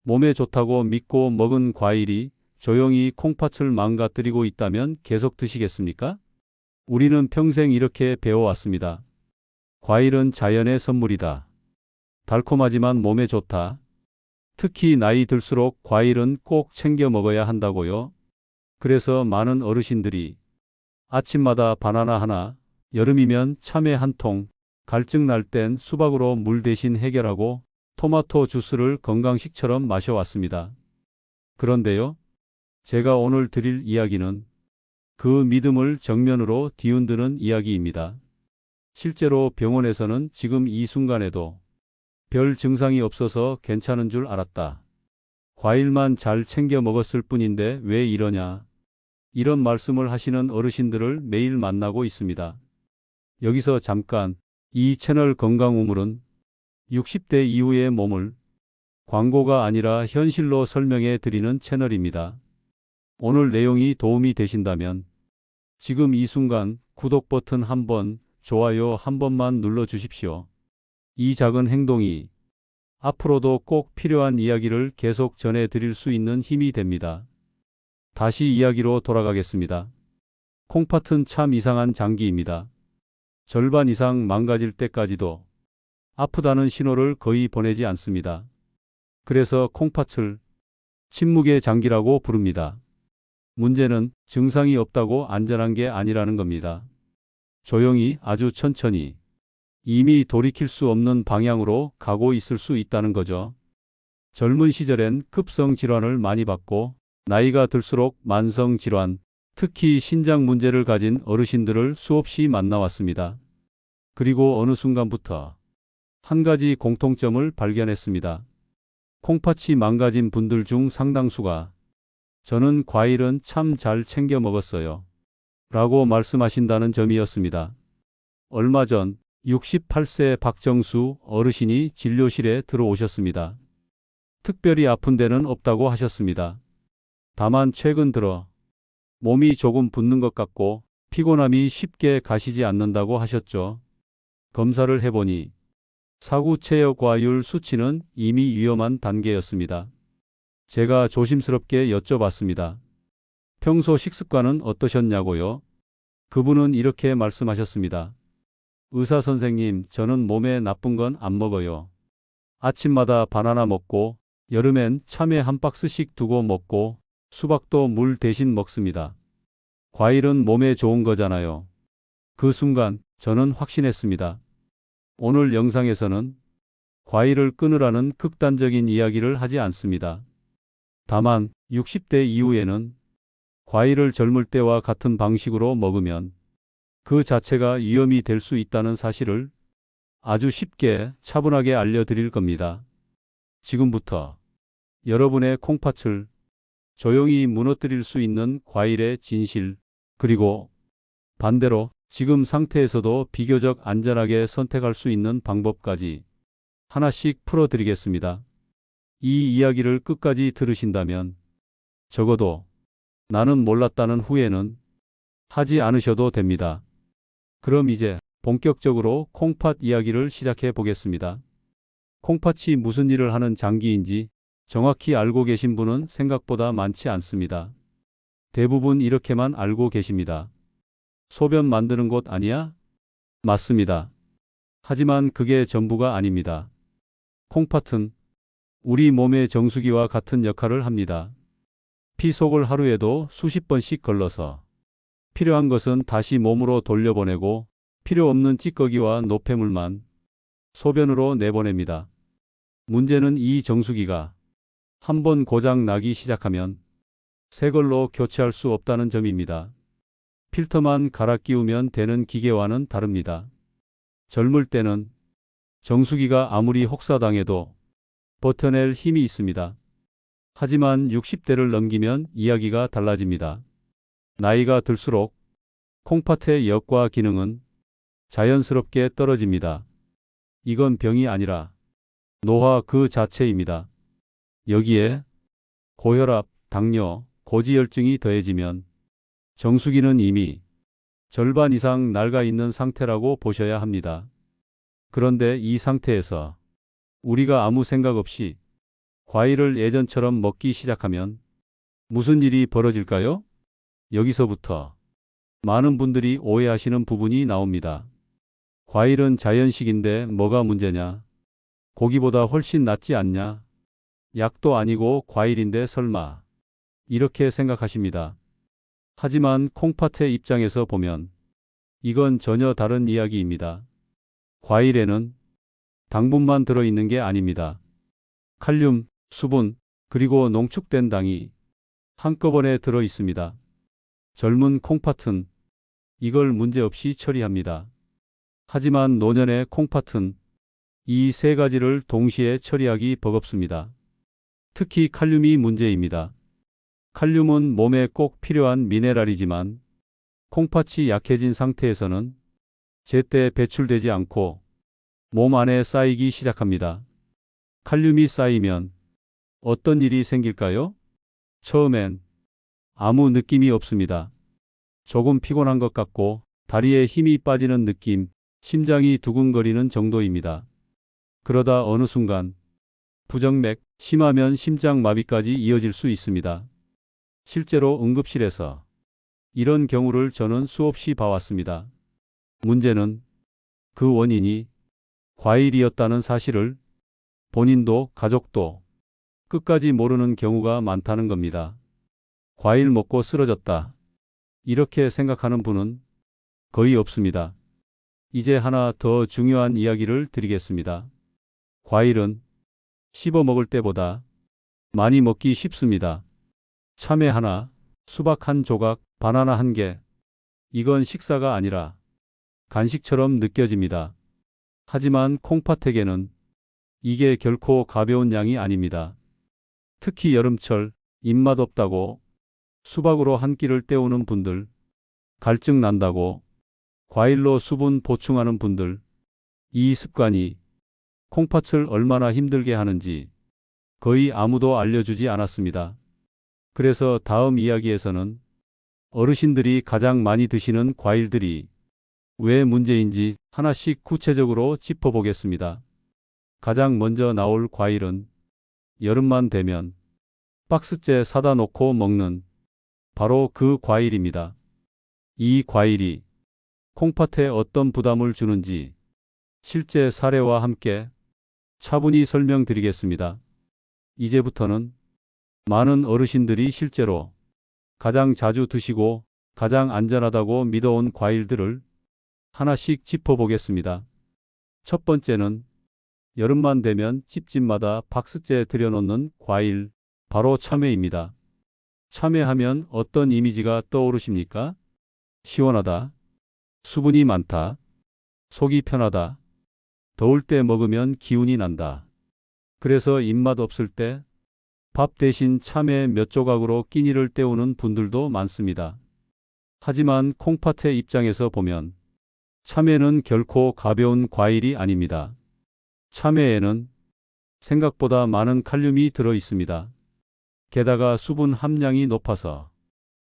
몸에 좋다고 믿고 먹은 과일이 조용히 콩팥을 망가뜨리고 있다면 계속 드시겠습니까? 우리는 평생 이렇게 배워왔습니다. 과일은 자연의 선물이다. 달콤하지만 몸에 좋다. 특히 나이 들수록 과일은 꼭 챙겨 먹어야 한다고요. 그래서 많은 어르신들이 아침마다 바나나 하나, 여름이면 참외 한 통, 갈증 날 땐 수박으로 물 대신 해결하고 토마토 주스를 건강식처럼 마셔왔습니다. 그런데요, 제가 오늘 드릴 이야기는 그 믿음을 정면으로 뒤흔드는 이야기입니다. 실제로 병원에서는 지금 이 순간에도 별 증상이 없어서 괜찮은 줄 알았다. 과일만 잘 챙겨 먹었을 뿐인데 왜 이러냐? 이런 말씀을 하시는 어르신들을 매일 만나고 있습니다. 여기서 잠깐, 이 채널 건강우물은 60대 이후의 몸을 광고가 아니라 현실로 설명해 드리는 채널입니다. 오늘 내용이 도움이 되신다면 지금 이 순간 구독 버튼 한번, 좋아요 한 번만 눌러 주십시오. 이 작은 행동이 앞으로도 꼭 필요한 이야기를 계속 전해 드릴 수 있는 힘이 됩니다. 다시 이야기로 돌아가겠습니다. 콩팥은 참 이상한 장기입니다. 절반 이상 망가질 때까지도 아프다는 신호를 거의 보내지 않습니다. 그래서 콩팥을 침묵의 장기라고 부릅니다. 문제는 증상이 없다고 안전한 게 아니라는 겁니다. 조용히, 아주 천천히, 이미 돌이킬 수 없는 방향으로 가고 있을 수 있다는 거죠. 젊은 시절엔 급성 질환을 많이 받고 나이가 들수록 만성 질환, 특히 신장 문제를 가진 어르신들을 수없이 만나왔습니다. 그리고 어느 순간부터 한 가지 공통점을 발견했습니다. 콩팥이 망가진 분들 중 상당수가 저는 과일은 참 잘 챙겨 먹었어요. 라고 말씀하신다는 점이었습니다. 얼마 전 68세 박정수 어르신이 진료실에 들어오셨습니다. 특별히 아픈 데는 없다고 하셨습니다. 다만 최근 들어 몸이 조금 붓는 것 같고 피곤함이 쉽게 가시지 않는다고 하셨죠. 검사를 해보니 사구체여과율 수치는 이미 위험한 단계였습니다. 제가 조심스럽게 여쭤봤습니다. 평소 식습관은 어떠셨냐고요? 그분은 이렇게 말씀하셨습니다. 의사 선생님, 저는 몸에 나쁜 건 안 먹어요. 아침마다 바나나 먹고 여름엔 참외 한 박스씩 두고 먹고 수박도 물 대신 먹습니다. 과일은 몸에 좋은 거잖아요. 그 순간 저는 확신했습니다. 오늘 영상에서는 과일을 끊으라는 극단적인 이야기를 하지 않습니다. 다만 60대 이후에는 과일을 젊을 때와 같은 방식으로 먹으면 그 자체가 위험이 될 수 있다는 사실을 아주 쉽게 차분하게 알려드릴 겁니다. 지금부터 여러분의 콩팥을 조용히 무너뜨릴 수 있는 과일의 진실, 그리고 반대로 지금 상태에서도 비교적 안전하게 선택할 수 있는 방법까지 하나씩 풀어드리겠습니다. 이 이야기를 끝까지 들으신다면 적어도 나는 몰랐다는 후회는 하지 않으셔도 됩니다. 그럼 이제 본격적으로 콩팥 이야기를 시작해 보겠습니다. 콩팥이 무슨 일을 하는 장기인지 정확히 알고 계신 분은 생각보다 많지 않습니다. 대부분 이렇게만 알고 계십니다. 소변 만드는 곳 아니야? 맞습니다. 하지만 그게 전부가 아닙니다. 콩팥은 우리 몸의 정수기와 같은 역할을 합니다. 피 속을 하루에도 수십 번씩 걸러서 필요한 것은 다시 몸으로 돌려보내고 필요 없는 찌꺼기와 노폐물만 소변으로 내보냅니다. 문제는 이 정수기가 한번 고장 나기 시작하면 새 걸로 교체할 수 없다는 점입니다. 필터만 갈아 끼우면 되는 기계와는 다릅니다. 젊을 때는 정수기가 아무리 혹사당해도 버텨낼 힘이 있습니다. 하지만 60대를 넘기면 이야기가 달라집니다. 나이가 들수록 콩팥의 역과 기능은 자연스럽게 떨어집니다. 이건 병이 아니라 노화 그 자체입니다. 여기에 고혈압, 당뇨, 고지혈증이 더해지면 정수기는 이미 절반 이상 낡아 있는 상태라고 보셔야 합니다. 그런데 이 상태에서 우리가 아무 생각 없이 과일을 예전처럼 먹기 시작하면 무슨 일이 벌어질까요? 여기서부터 많은 분들이 오해하시는 부분이 나옵니다. 과일은 자연식인데 뭐가 문제냐? 고기보다 훨씬 낫지 않냐? 약도 아니고 과일인데 설마. 이렇게 생각하십니다. 하지만 콩팥의 입장에서 보면 이건 전혀 다른 이야기입니다. 과일에는 당분만 들어있는 게 아닙니다. 칼륨, 수분, 그리고 농축된 당이 한꺼번에 들어 있습니다. 젊은 콩팥은 이걸 문제없이 처리합니다. 하지만 노년의 콩팥은 이 세 가지를 동시에 처리하기 버겁습니다. 특히 칼륨이 문제입니다. 칼륨은 몸에 꼭 필요한 미네랄이지만 콩팥이 약해진 상태에서는 제때 배출되지 않고 몸 안에 쌓이기 시작합니다. 칼륨이 쌓이면 어떤 일이 생길까요? 처음엔 아무 느낌이 없습니다. 조금 피곤한 것 같고 다리에 힘이 빠지는 느낌, 심장이 두근거리는 정도입니다. 그러다 어느 순간 부정맥, 심하면 심장마비까지 이어질 수 있습니다. 실제로 응급실에서 이런 경우를 저는 수없이 봐왔습니다. 문제는 그 원인이 과일이었다는 사실을 본인도 가족도 끝까지 모르는 경우가 많다는 겁니다. 과일 먹고 쓰러졌다. 이렇게 생각하는 분은 거의 없습니다. 이제 하나 더 중요한 이야기를 드리겠습니다. 과일은 씹어 먹을 때보다 많이 먹기 쉽습니다. 참외 하나, 수박 한 조각, 바나나 한 개. 이건 식사가 아니라 간식처럼 느껴집니다. 하지만 콩팥에게는 이게 결코 가벼운 양이 아닙니다. 특히 여름철 입맛 없다고 수박으로 한 끼를 때우는 분들, 갈증 난다고 과일로 수분 보충하는 분들, 이 습관이 콩팥을 얼마나 힘들게 하는지 거의 아무도 알려주지 않았습니다. 그래서 다음 이야기에서는 어르신들이 가장 많이 드시는 과일들이 왜 문제인지 하나씩 구체적으로 짚어보겠습니다. 가장 먼저 나올 과일은 여름만 되면 박스째 사다 놓고 먹는 바로 그 과일입니다. 이 과일이 콩팥에 어떤 부담을 주는지 실제 사례와 함께 차분히 설명드리겠습니다. 이제부터는 많은 어르신들이 실제로 가장 자주 드시고 가장 안전하다고 믿어온 과일들을 하나씩 짚어보겠습니다. 첫 번째는 여름만 되면 집집마다 박스째 들여놓는 과일, 바로 참외입니다. 참외하면 어떤 이미지가 떠오르십니까? 시원하다, 수분이 많다, 속이 편하다, 더울 때 먹으면 기운이 난다. 그래서 입맛 없을 때 밥 대신 참외 몇 조각으로 끼니를 때우는 분들도 많습니다. 하지만 콩팥의 입장에서 보면 참외는 결코 가벼운 과일이 아닙니다. 참외에는 생각보다 많은 칼륨이 들어 있습니다. 게다가 수분 함량이 높아서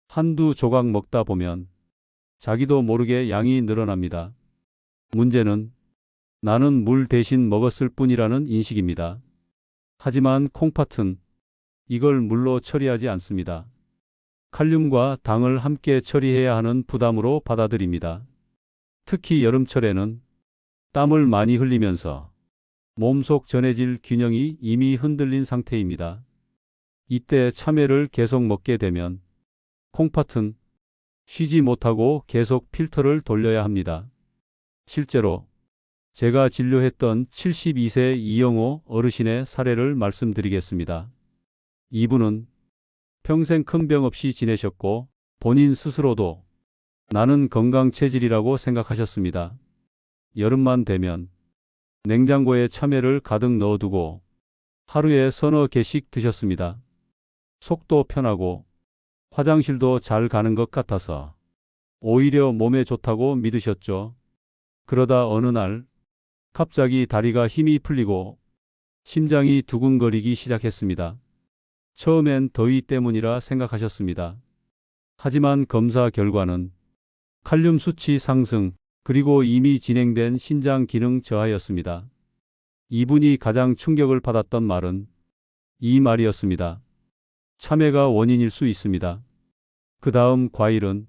한두 조각 먹다 보면 자기도 모르게 양이 늘어납니다. 문제는 나는 물 대신 먹었을 뿐이라는 인식입니다. 하지만 콩팥은 이걸 물로 처리하지 않습니다. 칼륨과 당을 함께 처리해야 하는 부담으로 받아들입니다. 특히 여름철에는 땀을 많이 흘리면서 몸속 전해질 균형이 이미 흔들린 상태입니다. 이때 참외를 계속 먹게 되면 콩팥은 쉬지 못하고 계속 필터를 돌려야 합니다. 실제로 제가 진료했던 72세 이영호 어르신의 사례를 말씀드리겠습니다. 이분은 평생 큰 병 없이 지내셨고 본인 스스로도 나는 건강 체질이라고 생각하셨습니다. 여름만 되면 냉장고에 참외를 가득 넣어두고 하루에 서너 개씩 드셨습니다. 속도 편하고 화장실도 잘 가는 것 같아서 오히려 몸에 좋다고 믿으셨죠. 그러다 어느 날 갑자기 다리가 힘이 풀리고 심장이 두근거리기 시작했습니다. 처음엔 더위 때문이라 생각하셨습니다. 하지만 검사 결과는 칼륨 수치 상승, 그리고 이미 진행된 신장 기능 저하였습니다. 이분이 가장 충격을 받았던 말은 이 말이었습니다. 치매가 원인일 수 있습니다. 그 다음 과일은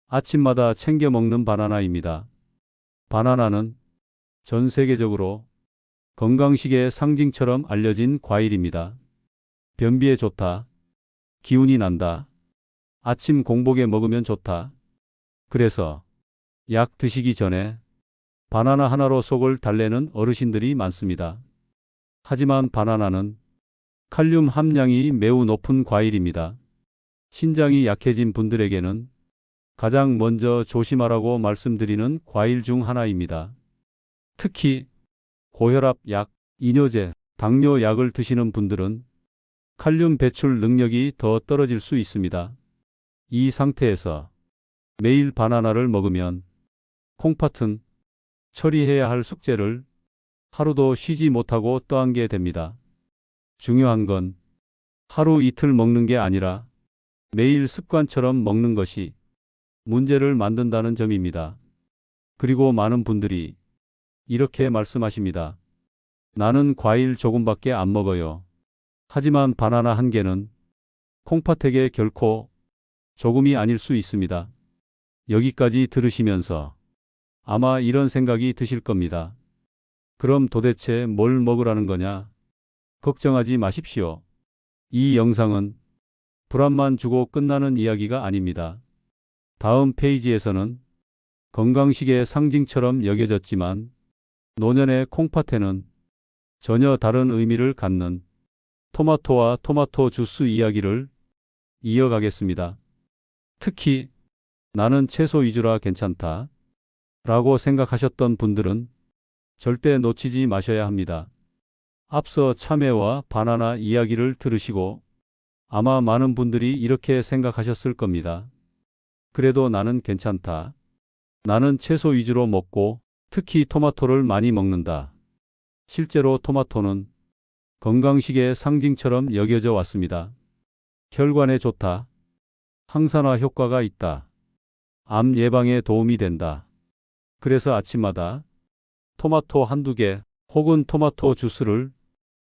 아침마다 챙겨 먹는 바나나입니다. 바나나는 전 세계적으로 건강식의 상징처럼 알려진 과일입니다. 변비에 좋다. 기운이 난다. 아침 공복에 먹으면 좋다. 그래서 약 드시기 전에 바나나 하나로 속을 달래는 어르신들이 많습니다. 하지만 바나나는 칼륨 함량이 매우 높은 과일입니다. 신장이 약해진 분들에게는 가장 먼저 조심하라고 말씀드리는 과일 중 하나입니다. 특히 고혈압 약, 이뇨제, 당뇨 약을 드시는 분들은 칼륨 배출 능력이 더 떨어질 수 있습니다. 이 상태에서 매일 바나나를 먹으면 콩팥은 처리해야 할 숙제를 하루도 쉬지 못하고 떠안게 됩니다. 중요한 건 하루 이틀 먹는 게 아니라 매일 습관처럼 먹는 것이 문제를 만든다는 점입니다. 그리고 많은 분들이 이렇게 말씀하십니다. 나는 과일 조금밖에 안 먹어요. 하지만 바나나 한 개는 콩팥에게 결코 조금이 아닐 수 있습니다. 여기까지 들으시면서 아마 이런 생각이 드실 겁니다. 그럼 도대체 뭘 먹으라는 거냐? 걱정하지 마십시오. 이 영상은 불안만 주고 끝나는 이야기가 아닙니다. 다음 페이지에서는 건강식의 상징처럼 여겨졌지만 노년의 콩팥에는 전혀 다른 의미를 갖는 토마토와 토마토 주스 이야기를 이어가겠습니다. 특히 나는 채소 위주라 괜찮다 라고 생각하셨던 분들은 절대 놓치지 마셔야 합니다. 앞서 참외와 바나나 이야기를 들으시고 아마 많은 분들이 이렇게 생각하셨을 겁니다. 그래도 나는 괜찮다. 나는 채소 위주로 먹고 특히 토마토를 많이 먹는다. 실제로 토마토는 건강식의 상징처럼 여겨져 왔습니다. 혈관에 좋다. 항산화 효과가 있다. 암 예방에 도움이 된다. 그래서 아침마다 토마토 한두 개 혹은 토마토 주스를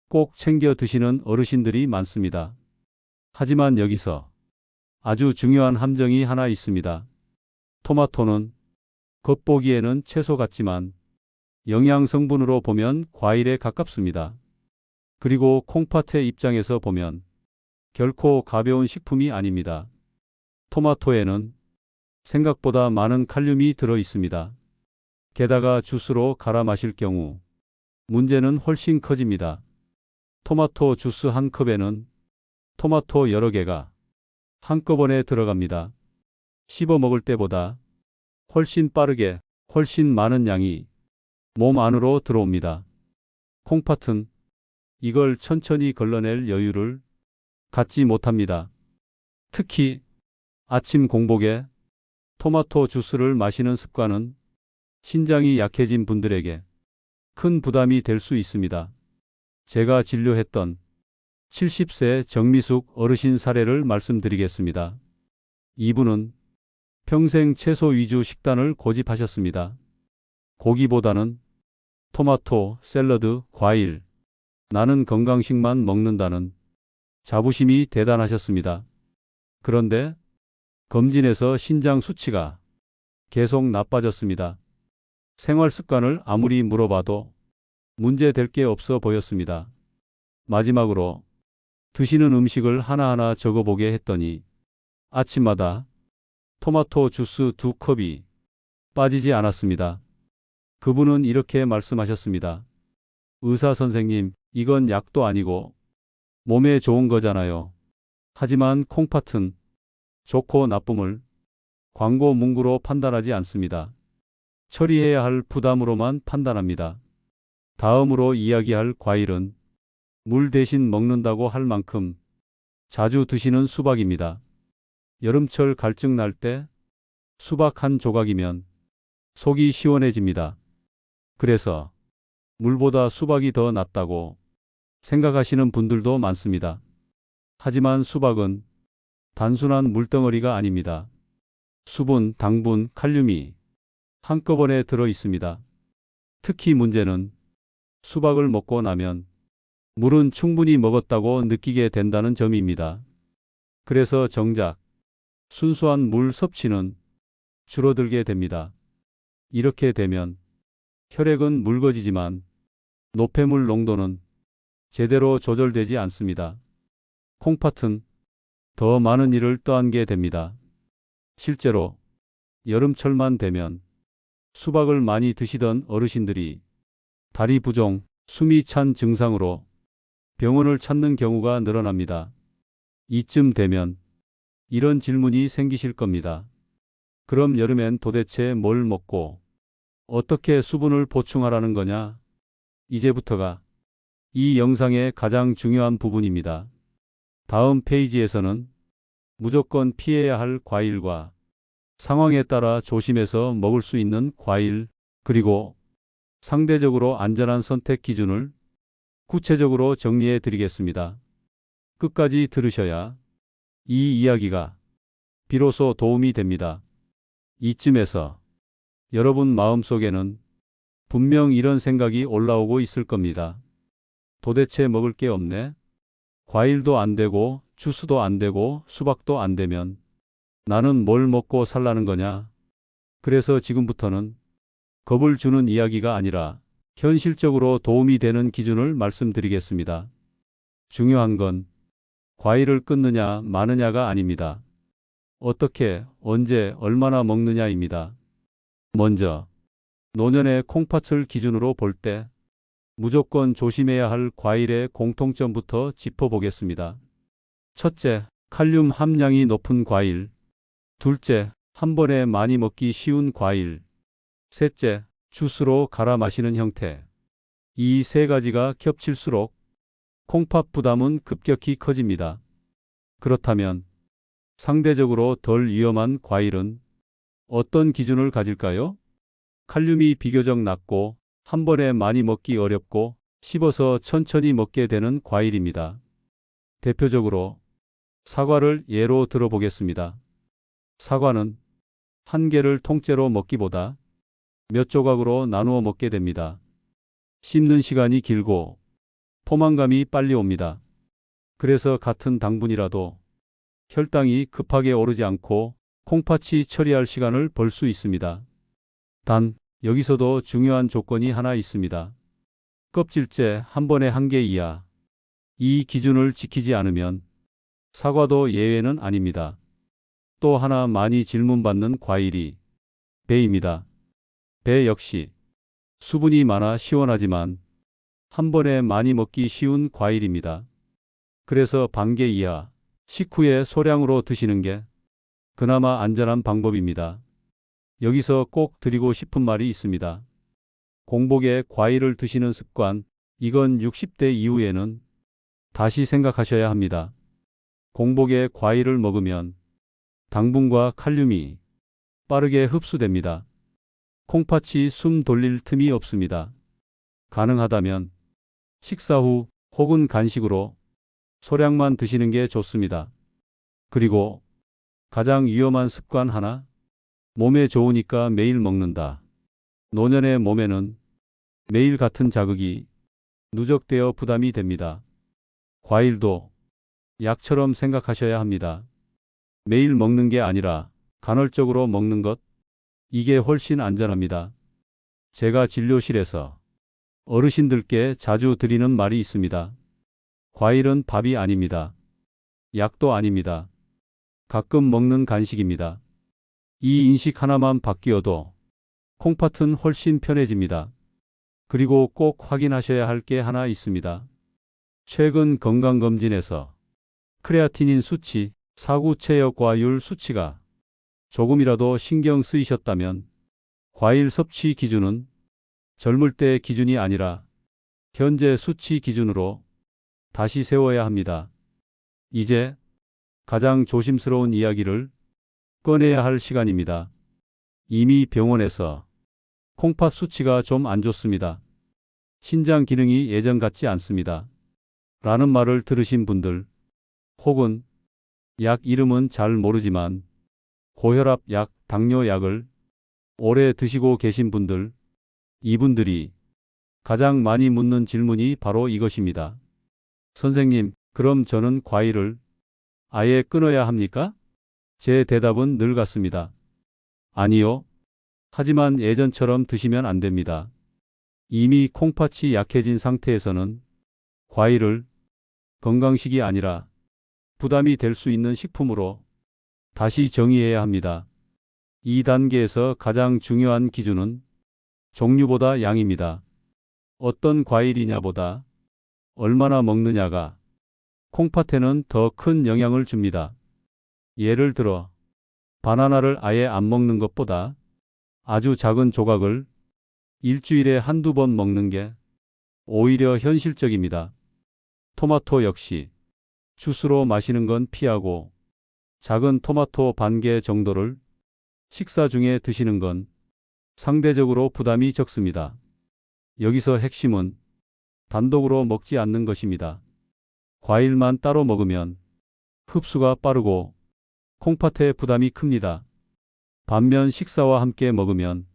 꼭 챙겨 드시는 어르신들이 많습니다. 하지만 여기서 아주 중요한 함정이 하나 있습니다. 토마토는 겉보기에는 채소 같지만 영양 성분으로 보면 과일에 가깝습니다. 그리고 콩팥의 입장에서 보면 결코 가벼운 식품이 아닙니다. 토마토에는 생각보다 많은 칼륨이 들어 있습니다. 게다가 주스로 갈아 마실 경우 문제는 훨씬 커집니다. 토마토 주스 한 컵에는 토마토 여러 개가 한꺼번에 들어갑니다. 씹어 먹을 때보다 훨씬 빠르게 훨씬 많은 양이 몸 안으로 들어옵니다. 콩팥은 이걸 천천히 걸러낼 여유를 갖지 못합니다. 특히 아침 공복에 토마토 주스를 마시는 습관은 신장이 약해진 분들에게 큰 부담이 될 수 있습니다. 제가 진료했던 70세 정미숙 어르신 사례를 말씀드리겠습니다. 이분은 평생 채소 위주 식단을 고집하셨습니다. 고기보다는 토마토, 샐러드, 과일, 나는 건강식만 먹는다는 자부심이 대단하셨습니다. 그런데 검진에서 신장 수치가 계속 나빠졌습니다. 생활 습관을 아무리 물어봐도 문제될 게 없어 보였습니다. 마지막으로 드시는 음식을 하나하나 적어보게 했더니 아침마다 토마토 주스 2컵이 빠지지 않았습니다. 그분은 이렇게 말씀하셨습니다. 의사 선생님, 이건 약도 아니고 몸에 좋은 거잖아요. 하지만 콩팥은 좋고 나쁨을 광고 문구로 판단하지 않습니다. 처리해야 할 부담으로만 판단합니다. 다음으로 이야기할 과일은 물 대신 먹는다고 할 만큼 자주 드시는 수박입니다. 여름철 갈증 날 때 수박 한 조각이면 속이 시원해집니다. 그래서 물보다 수박이 더 낫다고 생각하시는 분들도 많습니다. 하지만 수박은 단순한 물덩어리가 아닙니다. 수분, 당분, 칼륨이 한꺼번에 들어 있습니다. 특히 문제는 수박을 먹고 나면 물은 충분히 먹었다고 느끼게 된다는 점입니다. 그래서 정작 순수한 물 섭취는 줄어들게 됩니다. 이렇게 되면 혈액은 묽어지지만 노폐물 농도는 제대로 조절되지 않습니다. 콩팥은 더 많은 일을 떠안게 됩니다. 실제로 여름철만 되면 수박을 많이 드시던 어르신들이 다리 부종, 숨이 찬 증상으로 병원을 찾는 경우가 늘어납니다. 이쯤 되면 이런 질문이 생기실 겁니다. 그럼 여름엔 도대체 뭘 먹고 어떻게 수분을 보충하라는 거냐? 이제부터가 이 영상의 가장 중요한 부분입니다. 다음 페이지에서는 무조건 피해야 할 과일과 상황에 따라 조심해서 먹을 수 있는 과일, 그리고 상대적으로 안전한 선택 기준을 구체적으로 정리해 드리겠습니다. 끝까지 들으셔야 이 이야기가 비로소 도움이 됩니다. 이쯤에서 여러분 마음속에는 분명 이런 생각이 올라오고 있을 겁니다. 도대체 먹을 게 없네? 과일도 안 되고 주스도 안 되고 수박도 안 되면 나는 뭘 먹고 살라는 거냐? 그래서 지금부터는 겁을 주는 이야기가 아니라 현실적으로 도움이 되는 기준을 말씀드리겠습니다. 중요한 건 과일을 끊느냐 마느냐가 아닙니다. 어떻게, 언제, 얼마나 먹느냐입니다. 먼저 노년의 콩팥을 기준으로 볼 때 무조건 조심해야 할 과일의 공통점부터 짚어보겠습니다. 첫째, 칼륨 함량이 높은 과일. 둘째, 한 번에 많이 먹기 쉬운 과일. 셋째, 주스로 갈아 마시는 형태. 이 세 가지가 겹칠수록 콩팥 부담은 급격히 커집니다. 그렇다면 상대적으로 덜 위험한 과일은 어떤 기준을 가질까요? 칼륨이 비교적 낮고 한 번에 많이 먹기 어렵고 씹어서 천천히 먹게 되는 과일입니다. 대표적으로 사과를 예로 들어보겠습니다. 사과는 한 개를 통째로 먹기보다 몇 조각으로 나누어 먹게 됩니다. 씹는 시간이 길고 포만감이 빨리 옵니다. 그래서 같은 당분이라도 혈당이 급하게 오르지 않고 콩팥이 처리할 시간을 벌 수 있습니다. 단, 여기서도 중요한 조건이 하나 있습니다. 껍질째 한 번에 한 개 이하. 이 기준을 지키지 않으면 사과도 예외는 아닙니다. 또 하나 많이 질문받는 과일이 배입니다. 배 역시 수분이 많아 시원하지만 한 번에 많이 먹기 쉬운 과일입니다. 그래서 반 개 이하, 식후에 소량으로 드시는 게 그나마 안전한 방법입니다. 여기서 꼭 드리고 싶은 말이 있습니다. 공복에 과일을 드시는 습관, 이건 60대 이후에는 다시 생각하셔야 합니다. 공복에 과일을 먹으면 당분과 칼륨이 빠르게 흡수됩니다. 콩팥이 숨 돌릴 틈이 없습니다. 가능하다면 식사 후 혹은 간식으로 소량만 드시는 게 좋습니다. 그리고 가장 위험한 습관 하나, 몸에 좋으니까 매일 먹는다. 노년의 몸에는 매일 같은 자극이 누적되어 부담이 됩니다. 과일도 약처럼 생각하셔야 합니다. 매일 먹는 게 아니라 간헐적으로 먹는 것, 이게 훨씬 안전합니다. 제가 진료실에서 어르신들께 자주 드리는 말이 있습니다. 과일은 밥이 아닙니다. 약도 아닙니다. 가끔 먹는 간식입니다. 이 인식 하나만 바뀌어도 콩팥은 훨씬 편해집니다. 그리고 꼭 확인하셔야 할 게 하나 있습니다. 최근 건강검진에서 크레아티닌 수치, 사구체역과율 수치가 조금이라도 신경 쓰이셨다면 과일 섭취 기준은 젊을 때의 기준이 아니라 현재 수치 기준으로 다시 세워야 합니다. 이제 가장 조심스러운 이야기를 꺼내야 할 시간입니다. 이미 병원에서 콩팥 수치가 좀 안 좋습니다. 신장 기능이 예전 같지 않습니다. 라는 말을 들으신 분들, 혹은 약 이름은 잘 모르지만 고혈압 약, 당뇨 약을 오래 드시고 계신 분들, 이분들이 가장 많이 묻는 질문이 바로 이것입니다. 선생님, 그럼 저는 과일을 아예 끊어야 합니까? 제 대답은 늘 같습니다. 아니요. 하지만 예전처럼 드시면 안 됩니다. 이미 콩팥이 약해진 상태에서는 과일을 건강식이 아니라 부담이 될 수 있는 식품으로 다시 정의해야 합니다. 이 단계에서 가장 중요한 기준은 종류보다 양입니다. 어떤 과일이냐보다 얼마나 먹느냐가 콩팥에는 더 큰 영향을 줍니다. 예를 들어 바나나를 아예 안 먹는 것보다 아주 작은 조각을 일주일에 한두 번 먹는 게 오히려 현실적입니다. 토마토 역시 주스로 마시는 건 피하고 작은 토마토 반 개 정도를 식사 중에 드시는 건 상대적으로 부담이 적습니다. 여기서 핵심은 단독으로 먹지 않는 것입니다. 과일만 따로 먹으면 흡수가 빠르고 콩팥에 부담이 큽니다. 반면 식사와 함께 먹으면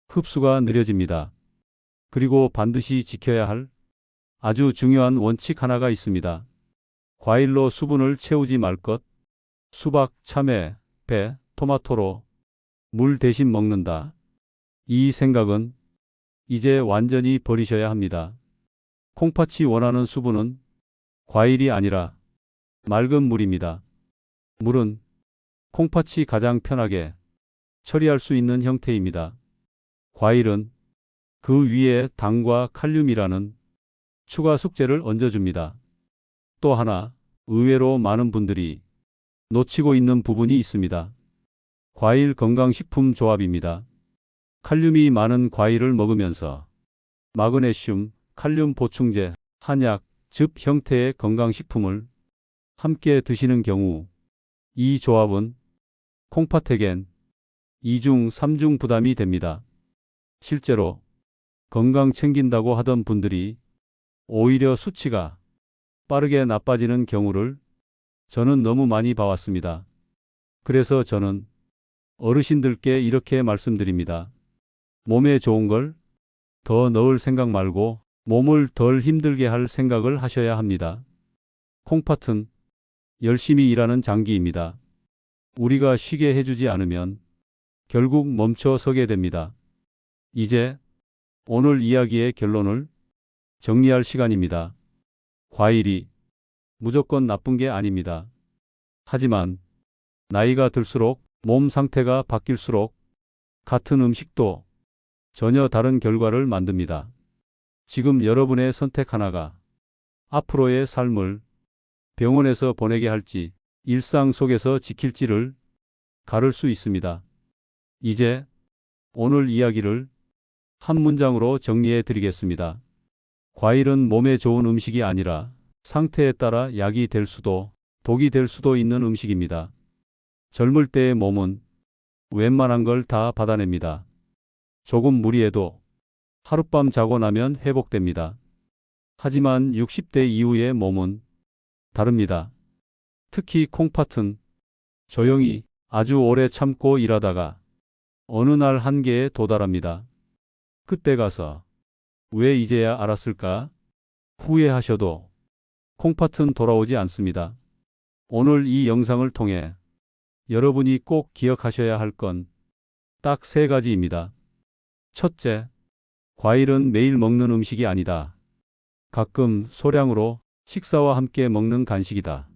흡수가 느려집니다. 그리고 반드시 지켜야 할 아주 중요한 원칙 하나가 있습니다. 과일로 수분을 채우지 말 것. 수박, 참외, 배, 토마토로 물 대신 먹는다. 이 생각은 이제 완전히 버리셔야 합니다. 콩팥이 원하는 수분은 과일이 아니라 맑은 물입니다. 물은 콩팥이 가장 편하게 처리할 수 있는 형태입니다. 과일은 그 위에 당과 칼륨이라는 추가 숙제를 얹어줍니다. 또 하나, 의외로 많은 분들이 놓치고 있는 부분이 있습니다. 과일 건강식품 조합입니다. 칼륨이 많은 과일을 먹으면서 마그네슘, 칼륨 보충제, 한약, 즙 형태의 건강식품을 함께 드시는 경우 이 조합은 콩팥에겐 2중, 3중 부담이 됩니다. 실제로 건강 챙긴다고 하던 분들이 오히려 수치가 빠르게 나빠지는 경우를 저는 너무 많이 봐왔습니다. 그래서 저는 어르신들께 이렇게 말씀드립니다. 몸에 좋은 걸 더 넣을 생각 말고 몸을 덜 힘들게 할 생각을 하셔야 합니다. 콩팥은 열심히 일하는 장기입니다. 우리가 쉬게 해주지 않으면 결국 멈춰 서게 됩니다. 이제 오늘 이야기의 결론을 정리할 시간입니다. 과일이 무조건 나쁜 게 아닙니다. 하지만 나이가 들수록 몸 상태가 바뀔수록 같은 음식도 전혀 다른 결과를 만듭니다. 지금 여러분의 선택 하나가 앞으로의 삶을 병원에서 보내게 할지 일상 속에서 지킬지를 가를 수 있습니다. 이제 오늘 이야기를 한 문장으로 정리해 드리겠습니다. 과일은 몸에 좋은 음식이 아니라 상태에 따라 약이 될 수도 독이 될 수도 있는 음식입니다. 젊을 때의 몸은 웬만한 걸 다 받아냅니다. 조금 무리해도 하룻밤 자고 나면 회복됩니다. 하지만 60대 이후의 몸은 다릅니다. 특히 콩팥은 조용히 아주 오래 참고 일하다가 어느 날 한계에 도달합니다. 그때 가서 왜 이제야 알았을까? 후회하셔도 콩팥은 돌아오지 않습니다. 오늘 이 영상을 통해 여러분이 꼭 기억하셔야 할 건 딱 세 가지입니다. 첫째, 과일은 매일 먹는 음식이 아니다. 가끔 소량으로 식사와 함께 먹는 간식이다.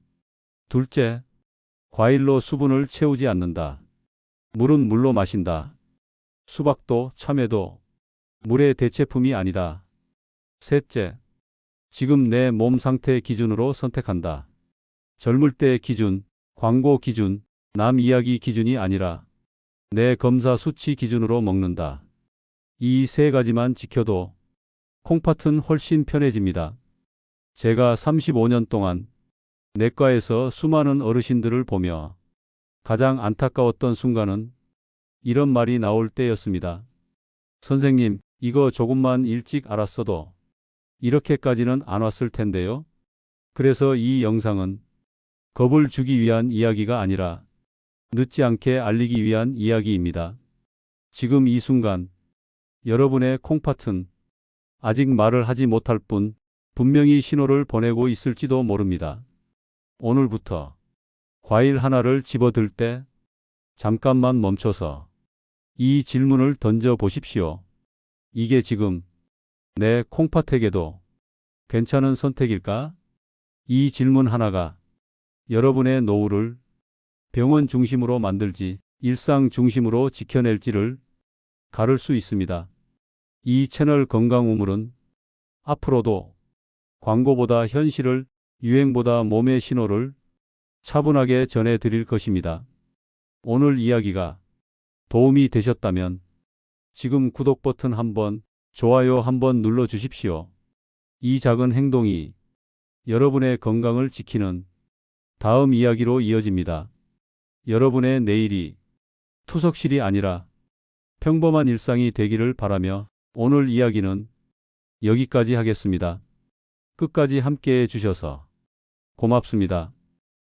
둘째, 과일로 수분을 채우지 않는다. 물은 물로 마신다. 수박도 참외도 물의 대체품이 아니다. 셋째, 지금 내 몸 상태 기준으로 선택한다. 젊을 때 기준, 광고 기준, 남 이야기 기준이 아니라 내 검사 수치 기준으로 먹는다. 이 세 가지만 지켜도 콩팥은 훨씬 편해집니다. 제가 35년 동안 내과에서 수많은 어르신들을 보며 가장 안타까웠던 순간은 이런 말이 나올 때였습니다. 선생님, 이거 조금만 일찍 알았어도 이렇게까지는 안 왔을 텐데요. 그래서 이 영상은 겁을 주기 위한 이야기가 아니라 늦지 않게 알리기 위한 이야기입니다. 지금 이 순간 여러분의 콩팥은 아직 말을 하지 못할 뿐 분명히 신호를 보내고 있을지도 모릅니다. 오늘부터 과일 하나를 집어들 때 잠깐만 멈춰서 이 질문을 던져 보십시오. 이게 지금 내 콩팥에게도 괜찮은 선택일까? 이 질문 하나가 여러분의 노후를 병원 중심으로 만들지 일상 중심으로 지켜낼지를 가를 수 있습니다. 이 채널 건강우물은 앞으로도 광고보다 현실을, 유행보다 몸의 신호를 차분하게 전해드릴 것입니다. 오늘 이야기가 도움이 되셨다면 지금 구독 버튼 한번, 좋아요 한번 눌러 주십시오. 이 작은 행동이 여러분의 건강을 지키는 다음 이야기로 이어집니다. 여러분의 내일이 투석실이 아니라 평범한 일상이 되기를 바라며 오늘 이야기는 여기까지 하겠습니다. 끝까지 함께해 주셔서 고맙습니다.